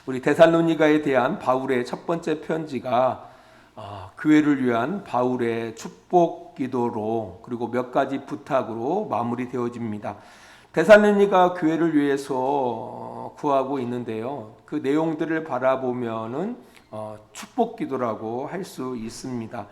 우리 데살로니가에 대한 바울의 첫 번째 편지가 교회를 위한 바울의 축복 기도로 그리고 몇 가지 부탁으로 마무리되어집니다. 데살로니가 교회를 위해서 구하고 있는데요. 그 내용들을 바라보면은 축복 기도라고 할 수 있습니다.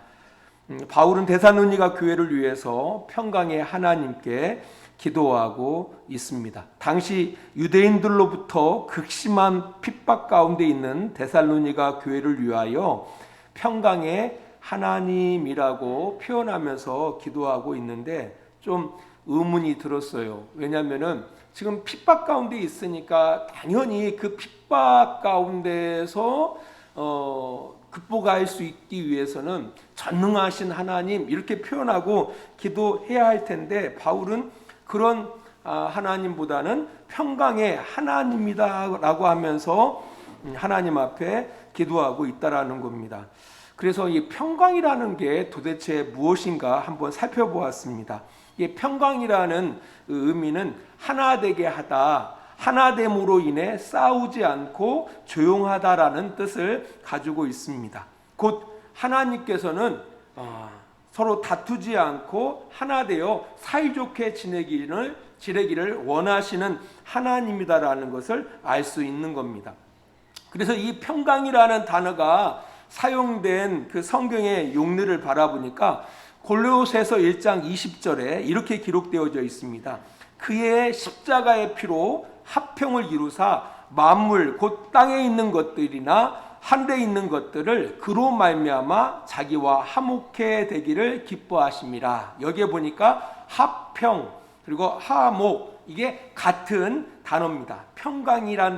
바울은 데살로니가 교회를 위해서 평강의 하나님께 기도하고 있습니다. 당시 유대인들로부터 극심한 핍박 가운데 있는 데살로니가 교회를 위하여 평강의 하나님이라고 표현하면서 기도하고 있는데 좀 의문이 들었어요. 왜냐하면은 지금 핍박 가운데 있으니까 당연히 그 핍박 가운데서 극복할 수 있기 위해서는 전능하신 하나님 이렇게 표현하고 기도해야 할 텐데 바울은 그런 하나님보다는 평강의 하나님이다라고 하면서 하나님 앞에 기도하고 있다라는 겁니다. 그래서 이 평강이라는 게 도대체 무엇인가 한번 살펴보았습니다. 이 평강이라는 의미는 하나 되게 하다, 하나됨으로 인해 싸우지 않고 조용하다라는 뜻을 가지고 있습니다. 곧 하나님께서는 서로 다투지 않고 하나 되어 사이좋게 지내기를 원하시는 하나님이다라는 것을 알 수 있는 겁니다. 그래서 이 평강이라는 단어가 사용된 그 성경의 용례를 바라보니까 골로새서 1장 20절에 이렇게 기록되어져 있습니다. 그의 십자가의 피로 합평을 이루사 만물 곧 땅에 있는 것들이나 하늘에 있는 것들을 그로 말미암아 자기와 화목해 되기를 기뻐하심이라. 여기에 보니까 합평 그리고 화목 이게 같은 단어입니다. 평강이라는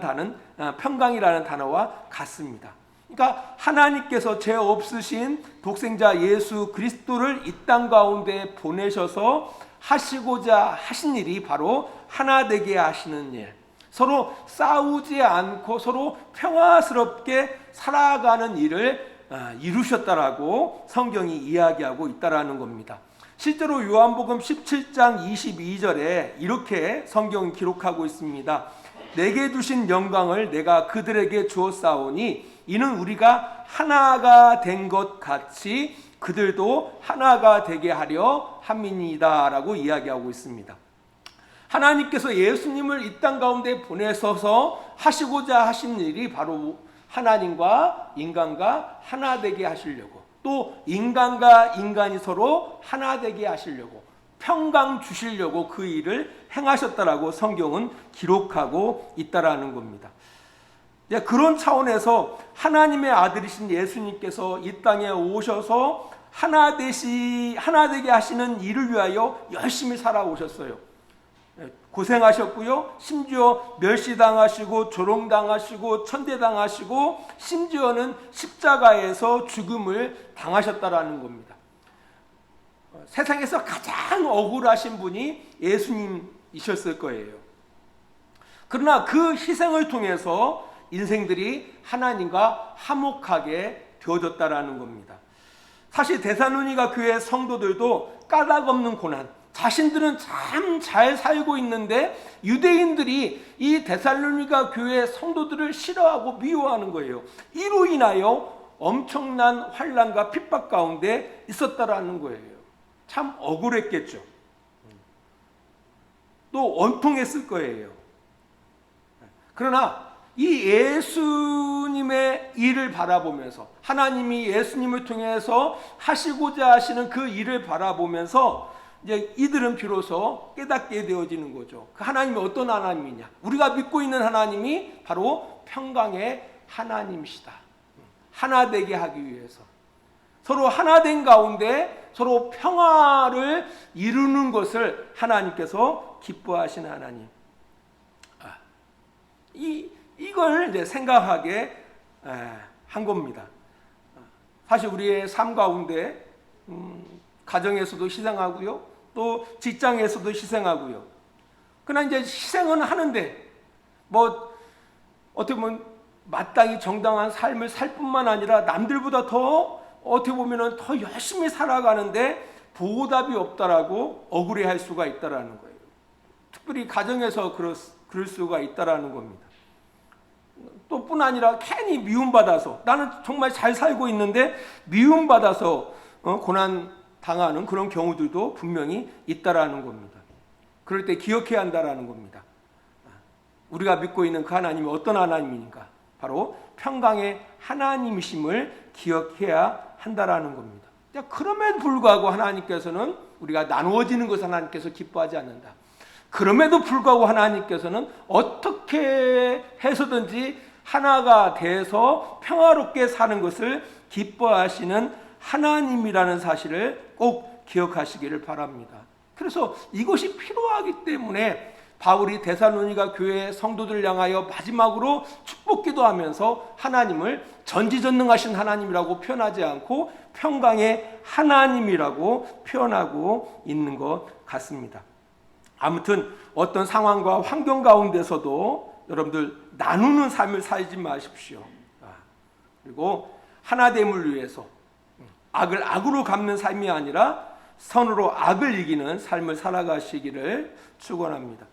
단어와 같습니다. 그러니까 하나님께서 죄 없으신 독생자 예수 그리스도를 이 땅 가운데 보내셔서 하시고자 하신 일이 바로 하나 되게 하시는 일, 서로 싸우지 않고 서로 평화스럽게 살아가는 일을 이루셨다라고 성경이 이야기하고 있다라는 겁니다. 실제로 요한복음 17장 22절에 이렇게 성경이 기록하고 있습니다. 내게 주신 영광을 내가 그들에게 주었사오니 이는 우리가 하나가 된 것 같이 그들도 하나가 되게 하려 함이니이다 라고 이야기하고 있습니다. 하나님께서 예수님을 이 땅 가운데 보내셔서 하시고자 하신 일이 바로 하나님과 인간과 하나 되게 하시려고, 또 인간과 인간이 서로 하나 되게 하시려고, 평강 주시려고 그 일을 행하셨다라고 성경은 기록하고 있다라는 겁니다. 그런 차원에서 하나님의 아들이신 예수님께서 이 땅에 오셔서 하나 되게 하시는 일을 위하여 열심히 살아오셨어요. 고생하셨고요. 심지어 멸시당하시고 조롱당하시고 천대당하시고 심지어는 십자가에서 죽음을 당하셨다라는 겁니다. 세상에서 가장 억울하신 분이 예수님이셨을 거예요. 그러나 그 희생을 통해서 인생들이 하나님과 화목하게 되어졌다라는 겁니다. 사실 데살로니가 교회 성도들도 까닭없는 고난, 자신들은 참 잘 살고 있는데 유대인들이 이 데살로니가 교회 성도들을 싫어하고 미워하는 거예요. 이로 인하여 엄청난 환난과 핍박 가운데 있었다라는 거예요. 참 억울했겠죠. 또 원통했을 거예요. 그러나 이 예수님의 일을 바라보면서 하나님이 예수님을 통해서 하시고자 하시는 그 일을 바라보면서 이제 이들은 비로소 깨닫게 되어지는 거죠. 그 하나님이 어떤 하나님이냐? 우리가 믿고 있는 하나님이 바로 평강의 하나님이시다. 하나 되게 하기 위해서 서로 하나 된 가운데 서로 평화를 이루는 것을 하나님께서 기뻐하시는 하나님. 이걸 이제 생각하게 한 겁니다. 사실 우리의 삶 가운데 가정에서도 희생하고요, 또 직장에서도 희생하고요. 그러나 이제 희생은 하는데 어떻게 보면 마땅히 정당한 삶을 살 뿐만 아니라 남들보다 더 어떻게 보면 더 열심히 살아가는데 보답이 없다라고 억울해할 수가 있다라는 거예요. 특별히 가정에서 그럴 수가 있다라는 겁니다. 또 그것뿐 아니라 괜히 미움받아서, 나는 정말 잘 살고 있는데 미움받아서 고난 당하는 그런 경우들도 분명히 있다라는 겁니다. 그럴 때 기억해야 한다라는 겁니다. 우리가 믿고 있는 그 하나님이 어떤 하나님이니까 바로 평강의 하나님이심을 기억해야 한다라는 겁니다. 그럼에도 불구하고 하나님께서는 우리가 나누어지는 것을 하나님께서 기뻐하지 않는다. 그럼에도 불구하고 하나님께서는 어떻게 해서든지 하나가 돼서 평화롭게 사는 것을 기뻐하시는 하나님이라는 사실을 꼭 기억하시기를 바랍니다. 그래서 이것이 필요하기 때문에 바울이 데살로니가 교회 성도들을 향하여 마지막으로 축복 기도하면서 하나님을 전지전능하신 하나님이라고 표현하지 않고 평강의 하나님이라고 표현하고 있는 것 같습니다. 아무튼 어떤 상황과 환경 가운데서도 여러분들 나누는 삶을 살지 마십시오. 그리고 하나됨을 위해서 악을 악으로 갚는 삶이 아니라 선으로 악을 이기는 삶을 살아가시기를 축원합니다.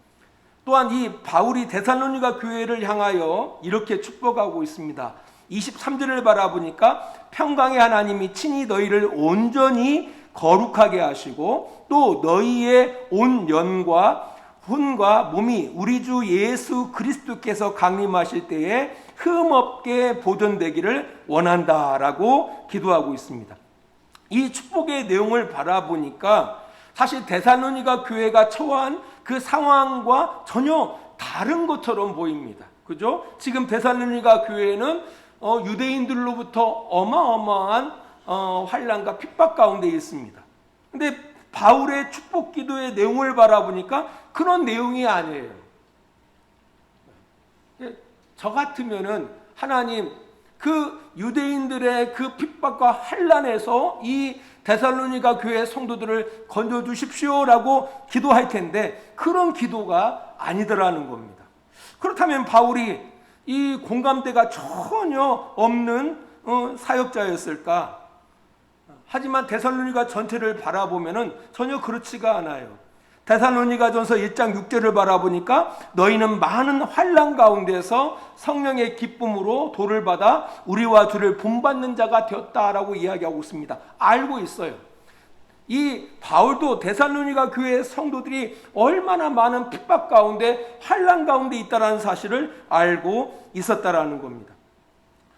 또한 이 바울이 데살로니가 교회를 향하여 이렇게 축복하고 있습니다. 23절을 바라보니까 평강의 하나님이 친히 너희를 온전히 거룩하게 하시고 또 너희의 온 영과 혼과 몸이 우리 주 예수 그리스도께서 강림하실 때에 흠없게 보존되기를 원한다라고 기도하고 있습니다. 이 축복의 내용을 바라보니까 사실 데살로니가 교회가 처한 그 상황과 전혀 다른 것처럼 보입니다. 그죠? 지금 데살로니가 교회는 유대인들로부터 어마어마한 환난과 핍박 가운데 있습니다. 근데 바울의 축복 기도의 내용을 바라보니까 그런 내용이 아니에요. 저 같으면은 하나님 그 유대인들의 그 핍박과 환난에서 이 데살로니가 교회 성도들을 건져 주십시오라고 기도할 텐데 그런 기도가 아니더라는 겁니다. 그렇다면 바울이 이 공감대가 전혀 없는 사역자였을까? 하지만 데살로니가 전체를 바라보면은 전혀 그렇지가 않아요. 데살로니가전서 1장 6절을 바라보니까 너희는 많은 환난 가운데서 성령의 기쁨으로 도를 받아 우리와 주를 본받는 자가 되었다라고 이야기하고 있습니다. 알고 있어요. 이 바울도 데살로니가 교회의 성도들이 얼마나 많은 핍박 가운데 환난 가운데 있다는 사실을 알고 있었다라는 겁니다.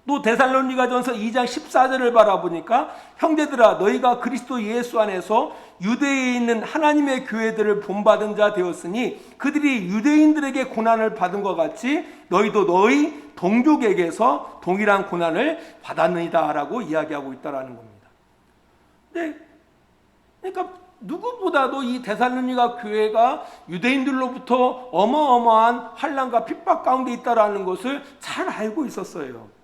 또 데살로니가전서 2장 14절을 바라보니까 형제들아 너희가 그리스도 예수 안에서 유대에 있는 하나님의 교회들을 본받은 자 되었으니 그들이 유대인들에게 고난을 받은 것 같이 너희도 너희 동족에게서 동일한 고난을 받았느니라 라고 이야기하고 있다는 겁니다. 네, 그러니까 누구보다도 이 데살로니가 교회가 유대인들로부터 어마어마한 환난과 핍박 가운데 있다는 것을 잘 알고 있었어요.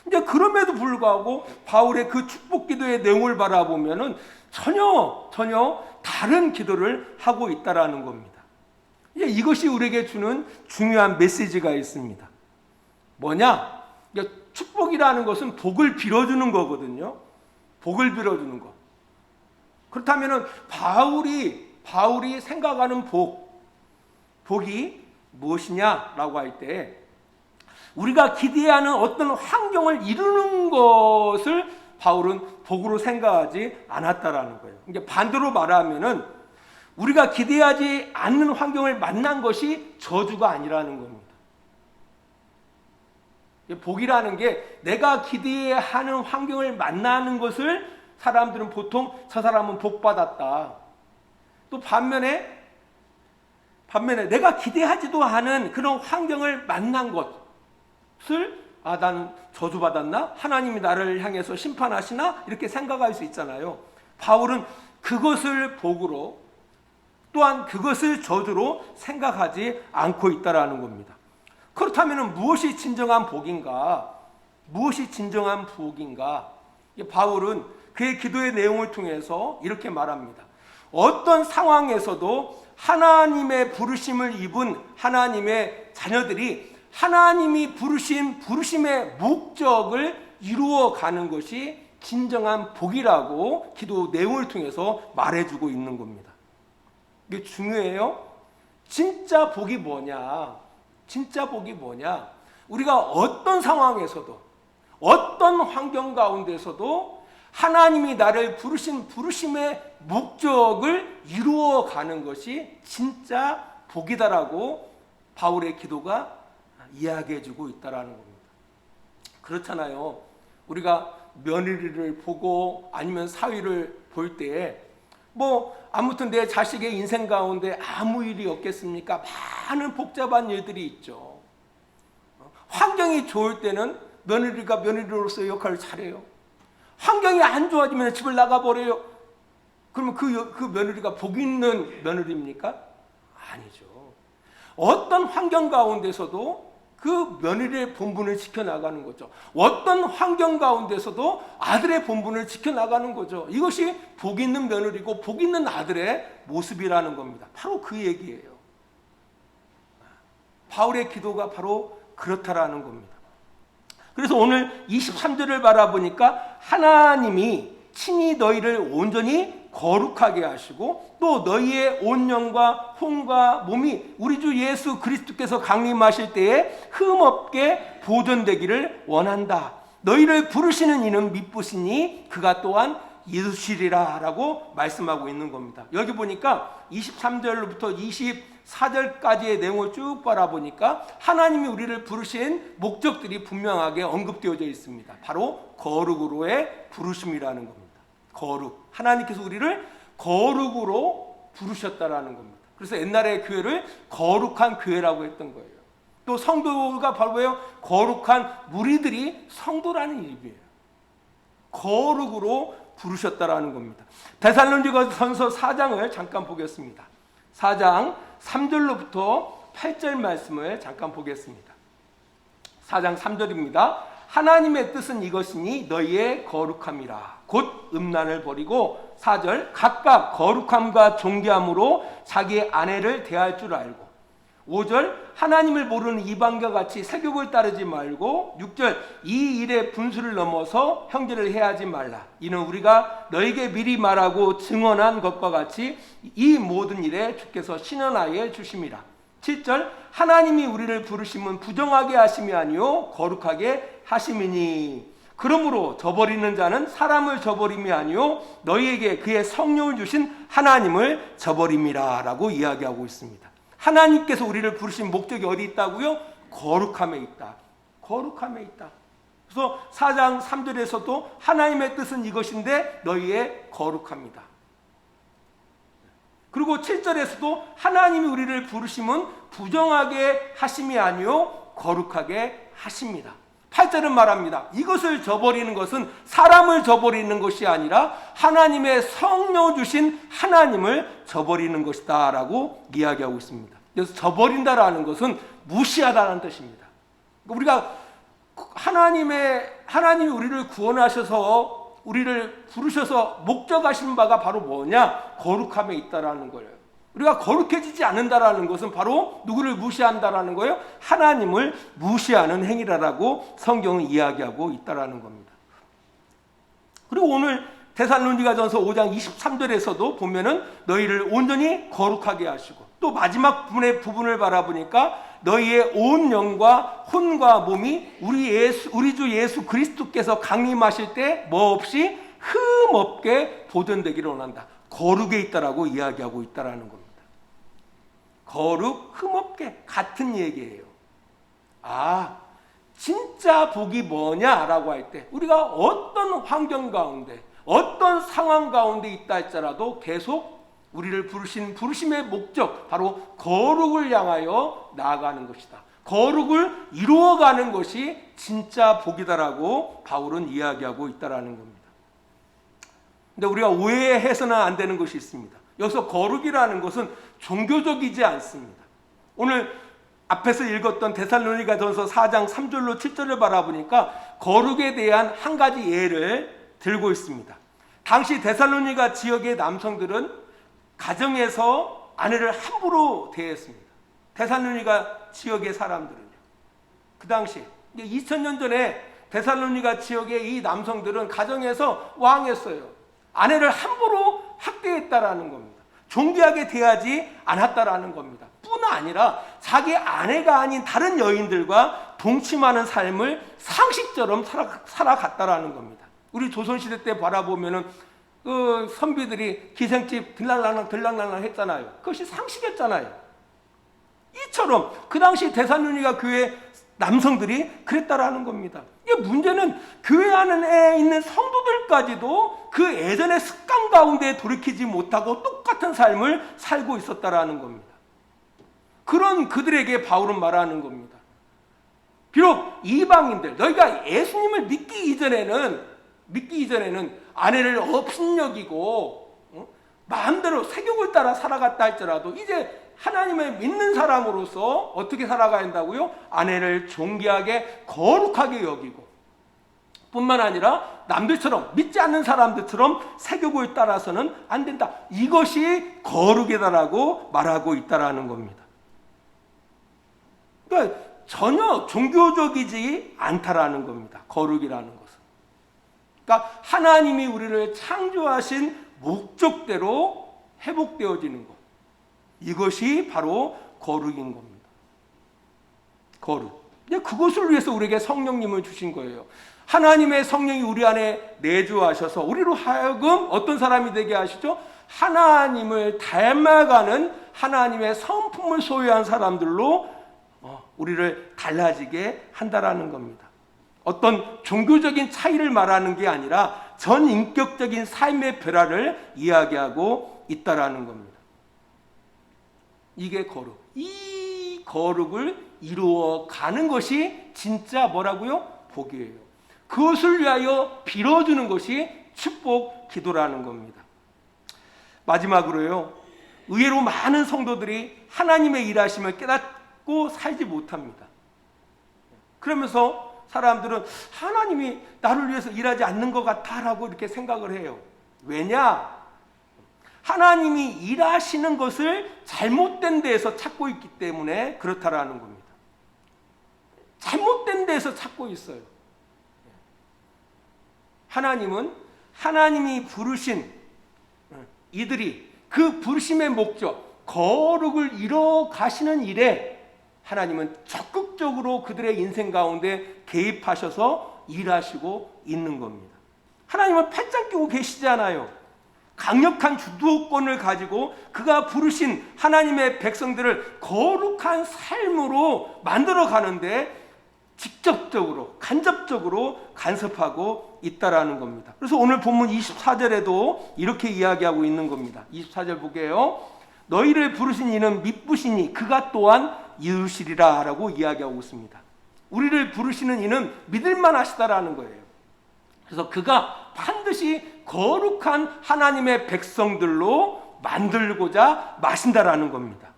이제 그럼에도 불구하고 바울의 그 축복 기도의 내용을 바라보면은 전혀 다른 기도를 하고 있다라는 겁니다. 이것이 우리에게 주는 중요한 메시지가 있습니다. 뭐냐? 축복이라는 것은 복을 빌어주는 거거든요. 복을 빌어주는 거. 그렇다면은 바울이 생각하는 복이 무엇이냐라고 할 때 우리가 기대하는 어떤 환경을 이루는 것을 바울은 복으로 생각하지 않았다라는 거예요. 이게 반대로 말하면은 우리가 기대하지 않는 환경을 만난 것이 저주가 아니라는 겁니다. 복이라는 게 내가 기대하는 환경을 만나는 것을 사람들은 보통 저 사람은 복 받았다. 또 반면에 내가 기대하지도 않은 그런 환경을 만난 것을 난 저주받았나? 하나님이 나를 향해서 심판하시나? 이렇게 생각할 수 있잖아요. 바울은 그것을 복으로 또한 그것을 저주로 생각하지 않고 있다라는 겁니다. 그렇다면 무엇이 진정한 복인가? 무엇이 진정한 복인가? 바울은 그의 기도의 내용을 통해서 이렇게 말합니다. 어떤 상황에서도 하나님의 부르심을 입은 하나님의 자녀들이 하나님이 부르심의 목적을 이루어가는 것이 진정한 복이라고 기도 내용을 통해서 말해주고 있는 겁니다. 이게 중요해요. 진짜 복이 뭐냐? 진짜 복이 뭐냐? 우리가 어떤 상황에서도 어떤 환경 가운데서도 하나님이 나를 부르신 부르심의 목적을 이루어가는 것이 진짜 복이다라고 바울의 기도가 이야기해주고 있다라는 겁니다. 그렇잖아요. 우리가 며느리를 보고 아니면 사위를 볼 때에 아무튼 내 자식의 인생 가운데 아무 일이 없겠습니까? 많은 복잡한 일들이 있죠. 환경이 좋을 때는 며느리가 며느리로서의 역할을 잘해요. 환경이 안 좋아지면 집을 나가버려요. 그러면 그 며느리가 복 있는 며느리입니까? 아니죠. 어떤 환경 가운데서도 그 며느리의 본분을 지켜나가는 거죠. 어떤 환경 가운데서도 아들의 본분을 지켜나가는 거죠. 이것이 복 있는 며느리고 복 있는 아들의 모습이라는 겁니다. 바로 그 얘기예요. 바울의 기도가 바로 그렇다라는 겁니다. 그래서 오늘 23절을 바라보니까 하나님이 친히 너희를 온전히 거룩하게 하시고 또 너희의 온 영과 혼과 몸이 우리 주 예수 그리스도께서 강림하실 때에 흠없게 보존되기를 원한다. 너희를 부르시는 이는 미쁘시니 그가 또한 이루시리라 라고 말씀하고 있는 겁니다. 여기 보니까 23절로부터 24절까지의 내용을 쭉 바라보니까 하나님이 우리를 부르신 목적들이 분명하게 언급되어져 있습니다. 바로 거룩으로의 부르심이라는 겁니다. 거룩. 하나님께서 우리를 거룩으로 부르셨다라는 겁니다. 그래서 옛날에 교회를 거룩한 교회라고 했던 거예요. 또 성도가 바로 뭐예요? 거룩한 무리들이 성도라는 의미예요. 거룩으로 부르셨다라는 겁니다. 데살로니가전서 4장을 잠깐 보겠습니다. 4장 3절로부터 8절 말씀을 잠깐 보겠습니다. 4장 3절입니다. 하나님의 뜻은 이것이니 너희의 거룩함이라. 곧 음란을 버리고 4절 각각 거룩함과 존귀함으로 자기의 아내를 대할 줄 알고 5절 하나님을 모르는 이방과 같이 세욕을 따르지 말고 6절 이 일의 분수를 넘어서 형제를 해하지 말라. 이는 우리가 너에게 미리 말하고 증언한 것과 같이 이 모든 일에 주께서 신원하여 주심이라. 7절 하나님이 우리를 부르심은 부정하게 하심이 아니요 거룩하게 하심이니 그러므로 저버리는 자는 사람을 저버림이 아니요 너희에게 그의 성령을 주신 하나님을 저버림이라 라고 이야기하고 있습니다. 하나님께서 우리를 부르신 목적이 어디 있다고요? 거룩함에 있다. 거룩함에 있다. 그래서 4장 3절에서도 하나님의 뜻은 이것인데 너희의 거룩합니다. 그리고 7절에서도 하나님이 우리를 부르심은 부정하게 하심이 아니요 거룩하게 하십니다. 8절은 말합니다. 이것을 저버리는 것은 사람을 저버리는 것이 아니라 하나님의 성령 주신 하나님을 저버리는 것이다 라고 이야기하고 있습니다. 그래서 저버린다라는 것은 무시하다는 뜻입니다. 우리가 하나님이 우리를 구원하셔서 우리를 부르셔서 목적하신 바가 바로 뭐냐? 거룩함에 있다라는 거예요. 우리가 거룩해지지 않는다라는 것은 바로 누구를 무시한다라는 거예요? 하나님을 무시하는 행위라고 성경은 이야기하고 있다라는 겁니다. 그리고 오늘 데살로니가전서 5장 23절에서도 보면은 너희를 온전히 거룩하게 하시고 또 마지막 부분을 바라보니까 너희의 온 영과 혼과 몸이 우리 주 예수 그리스도께서 강림하실 때 뭐 없이 흠 없게 보존되기를 원한다. 거룩에 있다라고 이야기하고 있다라는 겁니다. 거룩, 흠 없게 같은 얘기예요. 진짜 복이 뭐냐라고 할 때 우리가 어떤 환경 가운데 어떤 상황 가운데 있다 할지라도 계속 우리를 부르신 부르심의 목적 바로 거룩을 향하여 나아가는 것이다. 거룩을 이루어가는 것이 진짜 복이다라고 바울은 이야기하고 있다라는 겁니다. 근데 우리가 오해해서는 안 되는 것이 있습니다. 여기서 거룩이라는 것은 종교적이지 않습니다. 오늘 앞에서 읽었던 데살로니가전서 4장 3절로 7절을 바라보니까 거룩에 대한 한 가지 예를 들고 있습니다. 당시 데살로니가 지역의 남성들은 가정에서 아내를 함부로 대했습니다. 데살로니가 지역의 사람들은요. 그 당시 2000년 전에 데살로니가 지역의 이 남성들은 가정에서 왕했어요. 아내를 함부로 학대했다라는 겁니다. 존귀하게 대하지 않았다라는 겁니다. 뿐 아니라 자기 아내가 아닌 다른 여인들과 동침하는 삶을 상식처럼 살아갔다라는 겁니다. 우리 조선시대 때 바라보면은 그 선비들이 기생집 들락날락 했잖아요. 그것이 상식이었잖아요. 이처럼 그 당시 대산윤희가 교회 남성들이 그랬다라는 겁니다. 이게 문제는 교회 안에 있는 성도들까지도 그 예전의 습관 가운데 돌이키지 못하고 똑같은 삶을 살고 있었다라는 겁니다. 그런 그들에게 바울은 말하는 겁니다. 비록 이방인들, 너희가 예수님을 믿기 이전에는 아내를 업신여기고 마음대로 세욕을 따라 살아갔다 할지라도 이제 하나님을 믿는 사람으로서 어떻게 살아가야 한다고요? 아내를 존귀하게 거룩하게 여기고 뿐만 아니라 남들처럼 믿지 않는 사람들처럼 세욕을 따라서는 안 된다. 이것이 거룩이다라고 말하고 있다라는 겁니다. 그러니까 전혀 종교적이지 않다라는 겁니다. 거룩이라는 것은. 그러니까 하나님이 우리를 창조하신 목적대로 회복되어지는 것. 이것이 바로 거룩인 겁니다. 거룩. 그것을 위해서 우리에게 성령님을 주신 거예요. 하나님의 성령이 우리 안에 내주하셔서 우리로 하여금 어떤 사람이 되게 하시죠? 하나님을 닮아가는 하나님의 성품을 소유한 사람들로 우리를 달라지게 한다라는 겁니다. 어떤 종교적인 차이를 말하는 게 아니라 전인격적인 삶의 변화를 이야기하고 있다라는 겁니다. 이게 거룩. 이 거룩을 이루어가는 것이 진짜 뭐라고요? 복이에요. 그것을 위하여 빌어주는 것이 축복 기도라는 겁니다. 마지막으로요. 의외로 많은 성도들이 하나님의 일하심을 깨닫고 살지 못합니다. 그러면서 사람들은 하나님이 나를 위해서 일하지 않는 것 같다라고 이렇게 생각을 해요. 왜냐? 하나님이 일하시는 것을 잘못된 데에서 찾고 있기 때문에 그렇다라는 겁니다. 잘못된 데에서 찾고 있어요. 하나님은 하나님이 부르신 이들이 그 부르심의 목적, 거룩을 이뤄 가시는 일에 하나님은 적극적으로 그들의 인생 가운데 개입하셔서 일하시고 있는 겁니다. 하나님은 팔짱 끼고 계시잖아요. 강력한 주도권을 가지고 그가 부르신 하나님의 백성들을 거룩한 삶으로 만들어 가는데 직접적으로, 간접적으로 간섭하고 있다라는 겁니다. 그래서 오늘 본문 24절에도 이렇게 이야기하고 있는 겁니다. 24절 보게요. 너희를 부르신 이는 미쁘시니 그가 또한 이루시리라 라고 이야기하고 있습니다. 우리를 부르시는 이는 믿을만 하시다라는 거예요. 그래서 그가 반드시 거룩한 하나님의 백성들로 만들고자 마신다라는 겁니다.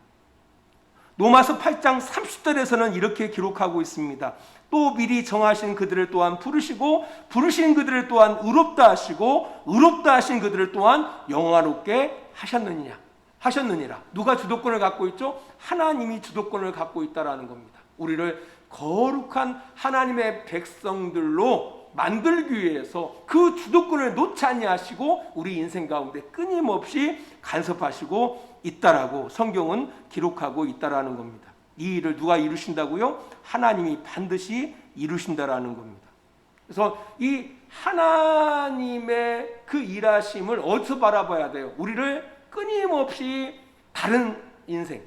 로마서 8장 30절에서는 이렇게 기록하고 있습니다. 또 미리 정하신 그들을 또한 부르시고 부르신 그들을 또한 의롭다 하시고 의롭다 하신 그들을 또한 영화롭게 하셨느니라. 누가 주도권을 갖고 있죠? 하나님이 주도권을 갖고 있다라는 겁니다. 우리를 거룩한 하나님의 백성들로 만들기 위해서 그 주도권을 놓지 아니하시고 우리 인생 가운데 끊임없이 간섭하시고 있다라고 성경은 기록하고 있다라는 겁니다. 이 일을 누가 이루신다고요? 하나님이 반드시 이루신다라는 겁니다. 그래서 이 하나님의 그 일하심을 어디서 바라봐야 돼요? 우리를 끊임없이 다른 인생,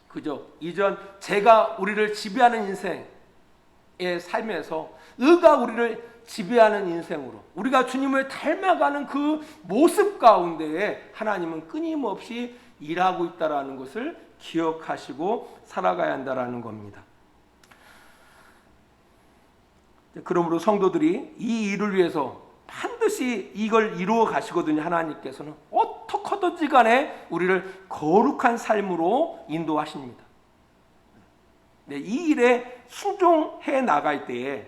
그죠? 이전 제가 우리를 지배하는 인생의 삶에서 의가 우리를 지배하는 인생으로 우리가 주님을 닮아가는 그 모습 가운데에 하나님은 끊임없이 일하고 있다라는 것을 기억하시고 살아가야 한다라는 겁니다. 그러므로 성도들이 이 일을 위해서 반드시 이걸 이루어 가시거든요. 하나님께서는 어떻게든지 간에 우리를 거룩한 삶으로 인도하십니다. 네, 이 일에 순종해 나갈 때에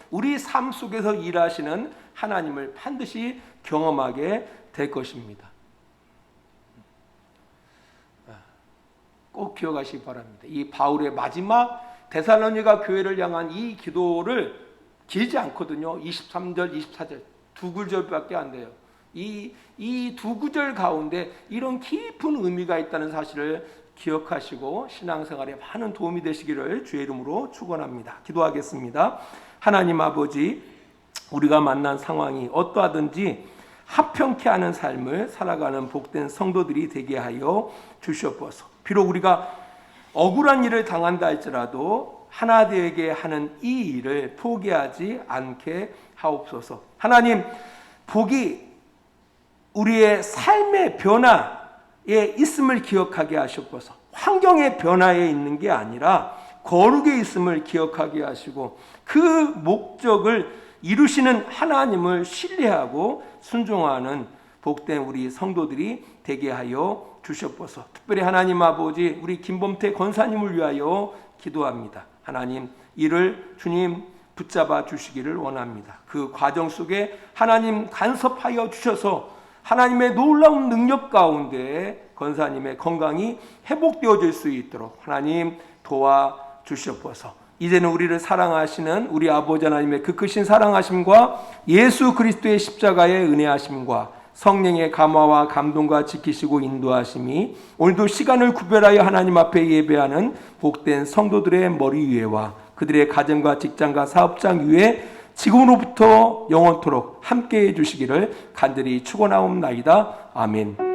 우리 삶 속에서 일하시는 하나님을 반드시 경험하게 될 것입니다. 꼭 기억하시기 바랍니다. 이 바울의 마지막 데살로니가 교회를 향한 이 기도를 길지 않거든요. 23절, 24절 두 구절밖에 안 돼요. 이 두 구절 가운데 이런 깊은 의미가 있다는 사실을 기억하시고 신앙생활에 많은 도움이 되시기를 주의 이름으로 축원합니다. 기도하겠습니다. 하나님 아버지, 우리가 만난 상황이 어떠하든지 합평케 하는 삶을 살아가는 복된 성도들이 되게 하여 주시옵소서. 비록 우리가 억울한 일을 당한다 할지라도 하나 되게 하는 이 일을 포기하지 않게 하옵소서. 하나님, 복이 우리의 삶의 변화에 있음을 기억하게 하시옵소서. 환경의 변화에 있는 게 아니라 거룩에 있음을 기억하게 하시고 그 목적을 이루시는 하나님을 신뢰하고 순종하는 복된 우리 성도들이 되게 하여 주시옵소서. 특별히 하나님 아버지, 우리 김범태 권사님을 위하여 기도합니다. 하나님, 이를 주님 붙잡아 주시기를 원합니다. 그 과정 속에 하나님 간섭하여 주셔서 하나님의 놀라운 능력 가운데 권사님의 건강이 회복되어질 수 있도록 하나님 도와주시옵소서. 이제는 우리를 사랑하시는 우리 아버지 하나님의 그 크신 사랑하심과 예수 그리스도의 십자가의 은혜하심과 성령의 감화와 감동과 지키시고 인도하심이 오늘도 시간을 구별하여 하나님 앞에 예배하는 복된 성도들의 머리 위에와 그들의 가정과 직장과 사업장 위에 지금으로부터 영원토록 함께해 주시기를 간절히 축원하옵나이다. 아멘.